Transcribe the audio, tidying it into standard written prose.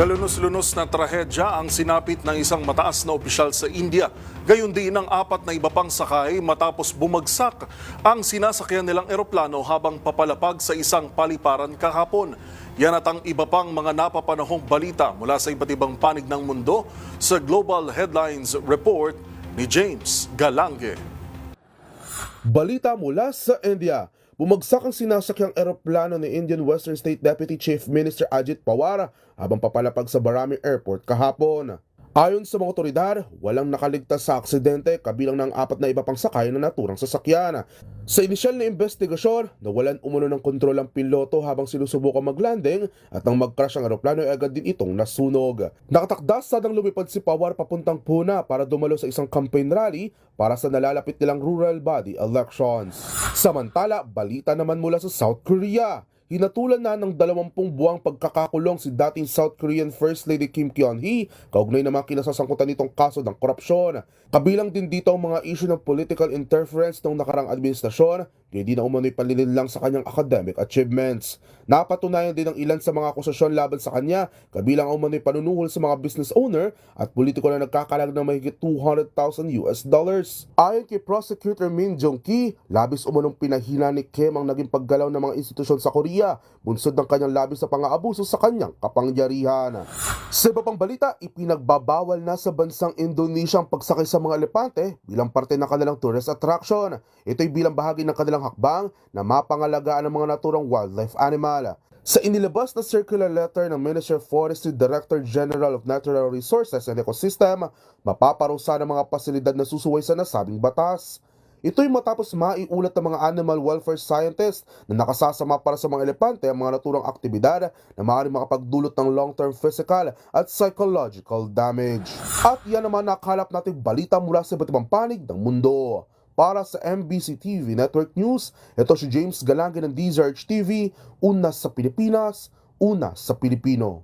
Kalunos-lunos na trahedya ang sinapit ng isang mataas na opisyal sa India. Gayon din ang 4 na iba pang sakay matapos bumagsak ang sinasakyan nilang eroplano habang papalapag sa isang paliparan kahapon. Yan at ang iba pang mga napapanahong balita mula sa iba't ibang panig ng mundo sa Global Headlines Report ni James Galange. Balita mula sa India. Bumagsak ang sinasakyang eroplano ni Indian Western State Deputy Chief Minister Ajit Pawar habang papalapag sa Barami Airport kahapon. Ayon sa mga otoridad, walang nakaligtas sa aksidente kabilang ng 4 na iba pang sakay na naturang sasakyan. Sa inisyal na investigasyon, nawalan umano ng kontrol ang piloto habang sinusubukan maglanding at nang mag-crash ang eroplano ay agad din itong nasunog. Nakatakda sadang lumipad si Pawar papuntang Pune para dumalo sa isang campaign rally para sa nalalapit nilang rural body elections. Samantala, balita naman mula sa South Korea. Hinatulan na ng 20 buwang pagkakakulong si dating South Korean First Lady Kim Kyung-hee kaugnay na mga kinasasangkutan nitong kaso ng korupsyon. Kabilang din dito ang mga issue ng political interference ng nakarang administrasyon, kaya di na umano'y panlilinlang sa kanyang academic achievements. Napatunayan din ng ilan sa mga akusasyon laban sa kanya, kabilang ang umano'y panunuhol sa mga business owner at politiko na nagkakalag ng mahigit $200,000. Ayon kay Prosecutor Min Jong-ki, labis umanong pinahina ni Kim ang naging paggalaw ng mga institusyon sa Korea, bunsod ng kanyang labis na pang-aabuso sa kanyang kapangyarihan. Sa iba pang balita, ipinagbabawal na sa bansang Indonesia ang pagsakay sa mga elepante bilang parte ng kanilang tourist attraction. Ito'y bilang bahagi ng kanilang hakbang na mapangalagaan ang mga naturang wildlife animal. Sa inilabas na circular letter ng Minister of Forestry Director General of Natural Resources and Ecosystem, mapaparusa ng mga pasilidad na susuway sa nasabing batas. Ito'y matapos maiulat ng mga animal welfare scientists na nakasasama para sa mga elepante ang mga naturang aktibidad na maaaring makapagdulot ng long-term physical at psychological damage. At yan naman nakalap nating balita mula sa iba't ibang panig ng mundo. Para sa MBC TV Network News, ito si James Galange ng DZRH TV, una sa Pilipinas, una sa Pilipino.